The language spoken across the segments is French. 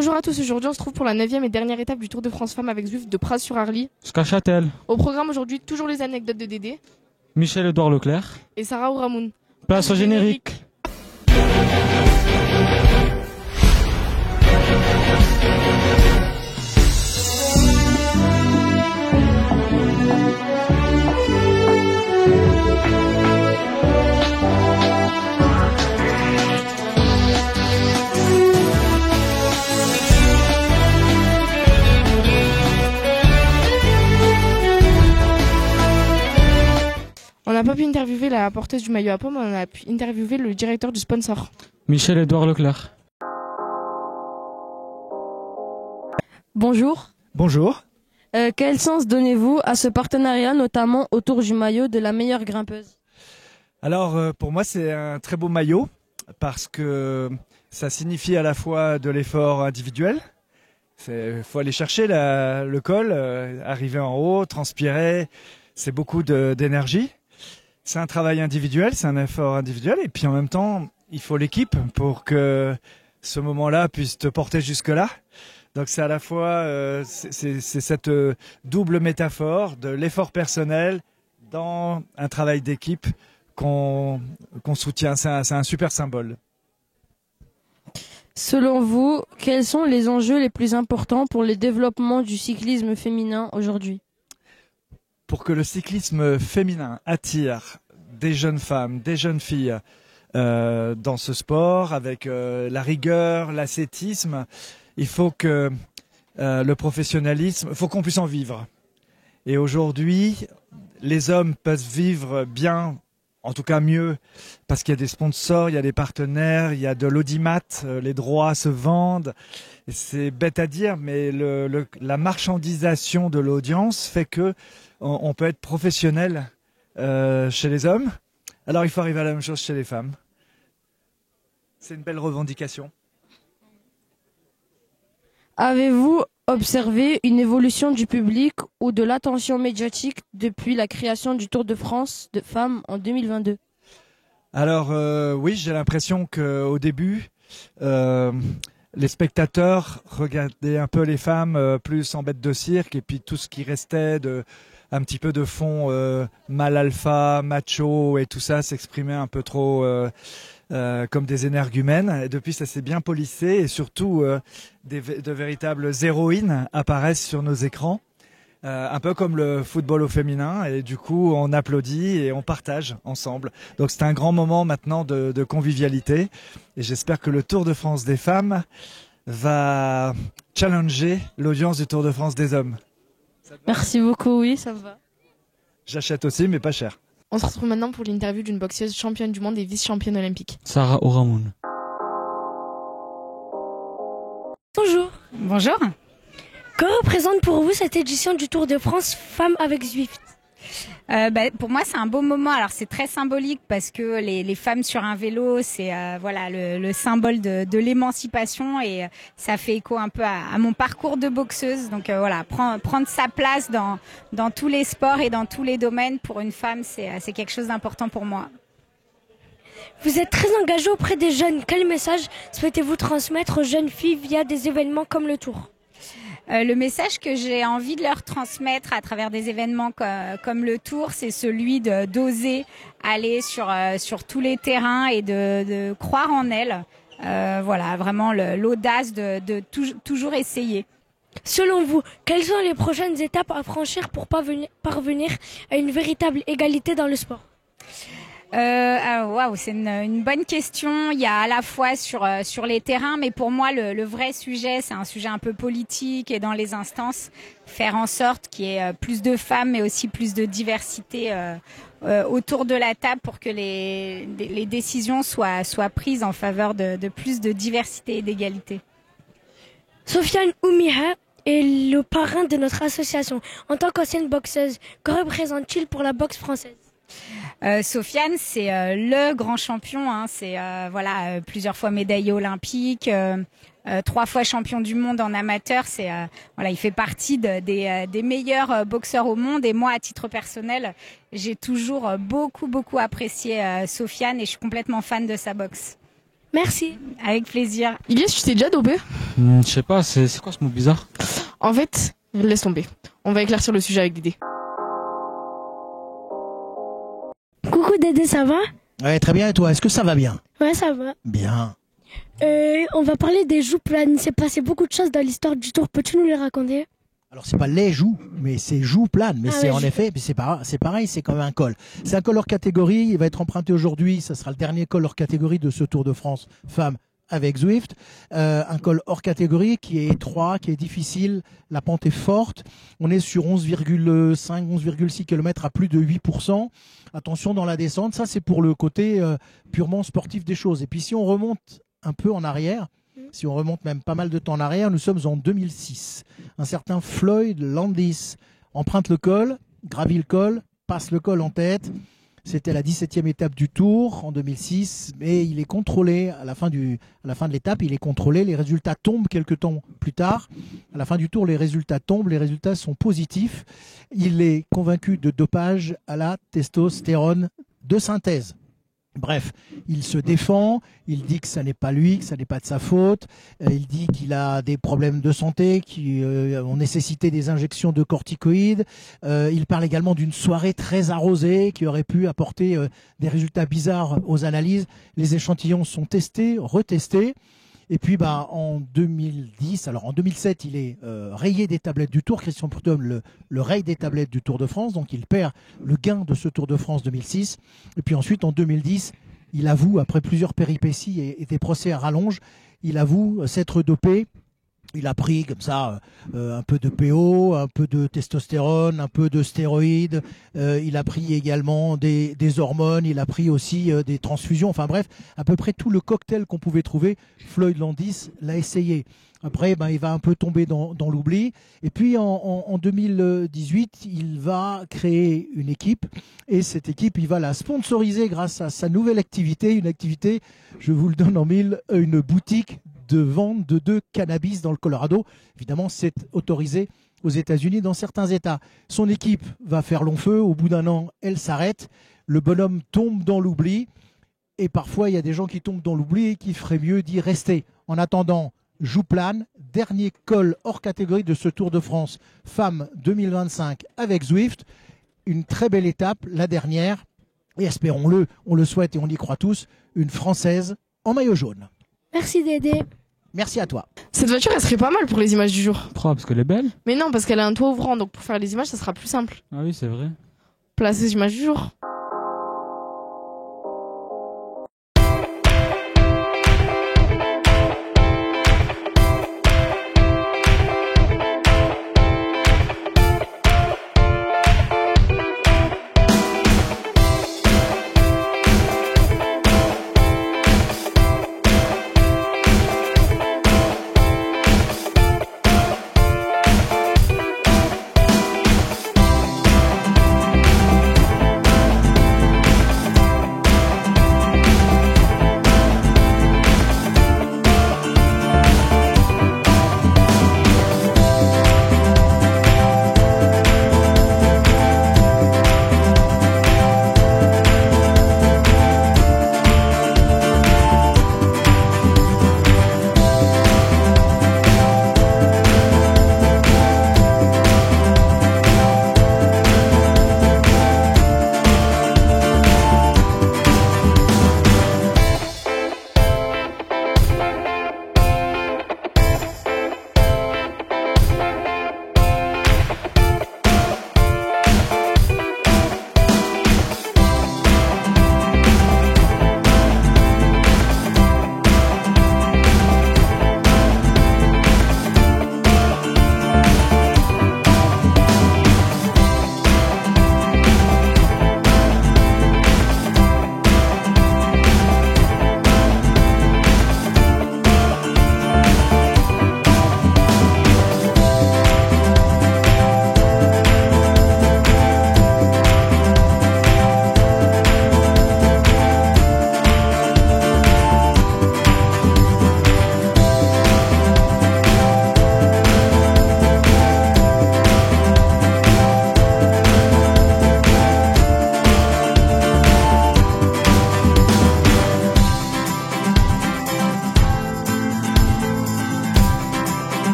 Bonjour à tous, aujourd'hui on se trouve pour la 9e et dernière étape du Tour de France Femmes avec Zwift de Praz-sur-Arly. Jusqu'à Châtel. Au programme aujourd'hui, toujours les anecdotes de Dédé. Michel-Édouard Leclerc. Et Sarah Ouramoun. Place au générique. On n'a pas pu interviewer la porteuse du maillot à pomme, on a pu interviewer le directeur du sponsor. Michel-Édouard Leclerc. Bonjour. Bonjour. Quel sens donnez-vous à ce partenariat, notamment autour du maillot de la meilleure grimpeuse? Alors pour moi c'est un très beau maillot parce que ça signifie à la fois de l'effort individuel. Il faut aller chercher le col, arriver en haut, transpirer, c'est beaucoup d'énergie. C'est un travail individuel, c'est un effort individuel et puis en même temps il faut l'équipe pour que ce moment-là puisse te porter jusque-là. Donc c'est à la fois c'est cette double métaphore de l'effort personnel dans un travail d'équipe qu'on soutient. C'est un super symbole. Selon vous, quels sont les enjeux les plus importants pour le développement du cyclisme féminin aujourd'hui? Pour que le cyclisme féminin attire des jeunes femmes, des jeunes filles dans ce sport, avec la rigueur, l'ascétisme, il faut que le professionnalisme, il faut qu'on puisse en vivre. Et aujourd'hui, les hommes peuvent vivre bien, en tout cas mieux, parce qu'il y a des sponsors, il y a des partenaires, il y a de l'audimat, les droits se vendent. C'est bête à dire, mais la marchandisation de l'audience fait que on peut être professionnel chez les hommes. Alors il faut arriver à la même chose chez les femmes. C'est une belle revendication. Avez-vous observé une évolution du public ou de l'attention médiatique depuis la création du Tour de France de femmes en 2022? Alors oui, j'ai l'impression qu'au début, les spectateurs regardaient un peu les femmes plus en bête de cirque et puis tout ce qui restait un petit peu de fond mâle alpha, macho et tout ça s'exprimait un peu trop comme des énergumènes. Et depuis, ça s'est bien polissé et surtout de véritables héroïnes apparaissent sur nos écrans. Un peu comme le football au féminin et du coup on applaudit et on partage ensemble. Donc c'est un grand moment maintenant de convivialité et j'espère que le Tour de France des femmes va challenger l'audience du Tour de France des hommes. Merci beaucoup, oui, ça me va. J'achète aussi mais pas cher. On se retrouve maintenant pour l'interview d'une boxeuse championne du monde et vice-championne olympique. Sarah Ouramoun. Bonjour. Bonjour. Que représente pour vous cette édition du Tour de France Femmes avec Zwift? Pour moi, c'est un beau moment. Alors, c'est très symbolique parce que les femmes sur un vélo, c'est voilà le symbole de l'émancipation et ça fait écho un peu à mon parcours de boxeuse. Donc voilà, prendre sa place dans tous les sports et dans tous les domaines pour une femme, c'est quelque chose d'important pour moi. Vous êtes très engagée auprès des jeunes. Quel message souhaitez-vous transmettre aux jeunes filles via des événements comme le Tour? Le message que j'ai envie de leur transmettre à travers des événements comme le Tour, c'est celui d'oser aller sur tous les terrains et de croire en elles. Voilà, vraiment l'audace de toujours essayer. Selon vous, quelles sont les prochaines étapes à franchir pour parvenir à une véritable égalité dans le sport? Waouh, c'est une bonne question. Il y a à la fois sur les terrains, mais pour moi le vrai sujet, c'est un sujet un peu politique et dans les instances, faire en sorte qu'il y ait plus de femmes, mais aussi plus de diversité autour de la table pour que les décisions soient prises en faveur de plus de diversité et d'égalité. Sofiane Oumiha est le parrain de notre association. En tant qu'ancienne boxeuse, que représente-t-il pour la boxe française? Sofiane, c'est le grand champion. Hein. C'est voilà plusieurs fois médaillé olympique, 3 fois champion du monde en amateur. C'est voilà, il fait partie des meilleurs boxeurs au monde. Et moi, à titre personnel, j'ai toujours beaucoup apprécié Sofiane et je suis complètement fan de sa boxe. Merci. Avec plaisir. Ilyes, tu t'es déjà dopé? Je sais pas, c'est quoi ce mot bizarre? En fait, laisse tomber. On va éclaircir le sujet avec Dédé. Coucou Dédé, ça va? Ouais, très bien. Et toi, est-ce que ça va bien? Ouais, ça va. Bien. On va parler des joues planes. Il s'est passé beaucoup de choses dans l'histoire du Tour. Peux-tu nous les raconter? Alors c'est pas les joues, mais c'est joues planes. Mais Ah c'est ouais, en effet, c'est pareil, c'est comme un col. C'est un col hors catégorie. Il va être emprunté aujourd'hui. Ça sera le dernier col hors catégorie de ce Tour de France femmes avec Zwift. Un col hors catégorie qui est étroit, qui est difficile. La pente est forte. On est sur 11,5, 11,6 km à plus de 8%. Attention dans la descente. Ça, c'est pour le côté purement sportif des choses. Et puis si on remonte un peu en arrière, si on remonte même pas mal de temps en arrière, nous sommes en 2006. Un certain Floyd Landis emprunte le col, gravit le col, passe le col en tête. C'était la 17e étape du Tour en 2006, mais il est contrôlé à la fin de l'étape. Il est contrôlé, les résultats tombent quelques temps plus tard. À la fin du Tour, les résultats tombent, les résultats sont positifs. Il est convaincu de dopage à la testostérone de synthèse. Bref, il se défend, il dit que ça n'est pas lui, que ça n'est pas de sa faute, il dit qu'il a des problèmes de santé qui ont nécessité des injections de corticoïdes, il parle également d'une soirée très arrosée qui aurait pu apporter des résultats bizarres aux analyses. Les échantillons sont testés, retestés. Et puis en 2010, alors en 2007, il est rayé des tablettes du Tour. Christian Prudhomme le raye des tablettes du Tour de France, donc il perd le gain de ce Tour de France 2006. Et puis ensuite, en 2010, il avoue, après plusieurs péripéties et des procès à rallonge, il avoue s'être dopé. Il a pris comme ça un peu de PO, un peu de testostérone, un peu de stéroïdes. Il a pris également des hormones. Il a pris aussi des transfusions. Enfin bref, à peu près tout le cocktail qu'on pouvait trouver, Floyd Landis l'a essayé. Après, il va un peu tomber dans l'oubli. Et puis en 2018, il va créer une équipe. Et cette équipe, il va la sponsoriser grâce à sa nouvelle activité. Une activité, je vous le donne en mille, une boutique de vente de cannabis dans le Colorado. Évidemment, c'est autorisé aux États-Unis dans certains États. Son équipe va faire long feu. Au bout d'un an, elle s'arrête. Le bonhomme tombe dans l'oubli. Et parfois, il y a des gens qui tombent dans l'oubli et qui feraient mieux d'y rester. En attendant, Jouplane, dernier col hors catégorie de ce Tour de France femmes 2025 avec Zwift. Une très belle étape, la dernière. Et espérons-le, on le souhaite et on y croit tous, une Française en maillot jaune. Merci Dédé. Merci à toi. Cette voiture, elle serait pas mal pour les images du jour. Pourquoi? Parce qu'elle est belle? Mais non, parce qu'elle a un toit ouvrant, donc pour faire les images, ça sera plus simple. Ah oui, c'est vrai. Place les images du jour.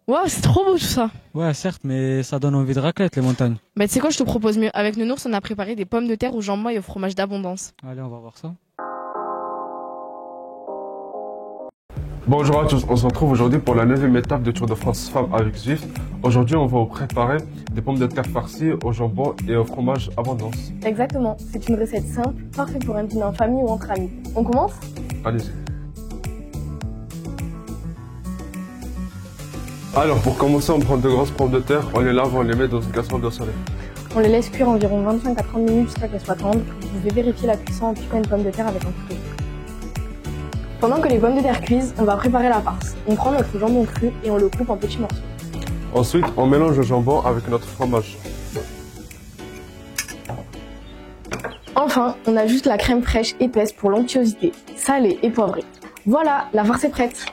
Waouh, c'est trop beau tout ça. Ouais, certes, mais ça donne envie de raclette, les montagnes. Bah, tu sais quoi, je te propose mieux. Avec Nounours, on a préparé des pommes de terre au jambon et au fromage d'abondance. Allez, on va voir ça. Bonjour à tous, on se retrouve aujourd'hui pour la 9e étape du Tour de France Femmes avec Zwift. Aujourd'hui, on va vous préparer des pommes de terre farcies au jambon et au fromage abondance. Exactement, c'est une recette simple, parfaite pour un dîner en famille ou entre amis. On commence? Allez-y. Alors, pour commencer, on prend de grosses pommes de terre, on les lave, on les met dans une casserole d'eau salée. On les laisse cuire environ 25 à 30 minutes jusqu'à qu'elles soient tendres. Vous pouvez vérifier la cuisson en piquant une pomme de terre avec un couteau. Pendant que les pommes de terre cuisent, on va préparer la farce. On prend notre jambon cru et on le coupe en petits morceaux. Ensuite, on mélange le jambon avec notre fromage. Enfin, on ajoute la crème fraîche épaisse pour l'onctuosité, salée et poivrée. Voilà, la farce est prête.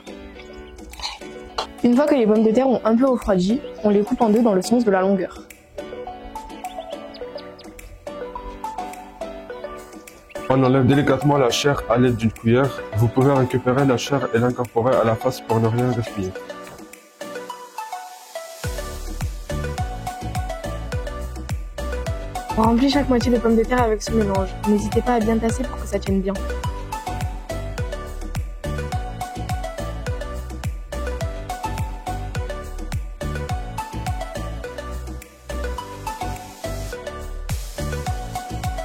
Une fois que les pommes de terre ont un peu refroidi, on les coupe en deux dans le sens de la longueur. On enlève délicatement la chair à l'aide d'une cuillère. Vous pouvez récupérer la chair et l'incorporer à la farce pour ne rien gaspiller. On remplit chaque moitié de pommes de terre avec ce mélange. N'hésitez pas à bien tasser pour que ça tienne bien.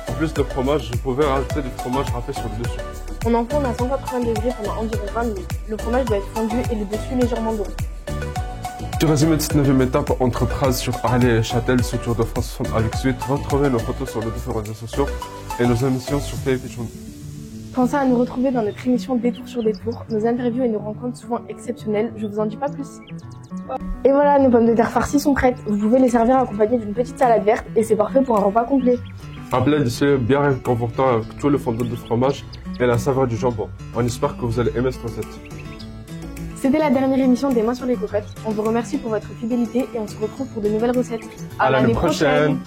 En plus de fromage, vous pouvez rajouter du fromage râpé sur le dessus. On enfourne à 180 degrés pendant environ 20 minutes. Le fromage doit être fondu et le dessus légèrement doré. Petit résumé de cette 9e étape entre Praz sur Arlay et Châtel sur Tour de France Femmes avec Zwift. Retrouvez nos photos sur nos différents réseaux sociaux et nos émissions sur TF1. Pensez à nous retrouver dans notre émission Détour sur Détour. Nos interviews et nos rencontres souvent exceptionnelles. Je vous en dis pas plus. Et voilà, nos pommes de terre farcies sont prêtes. Vous pouvez les servir accompagnées d'une petite salade verte et c'est parfait pour un repas complet. Un plat délicieux, bien réconfortant avec tout le fondant de fromage et la saveur du jambon. On espère que vous allez aimer cette recette. C'était la dernière émission des Mains sur les cocottes. On vous remercie pour votre fidélité et on se retrouve pour de nouvelles recettes. À l'année prochaine.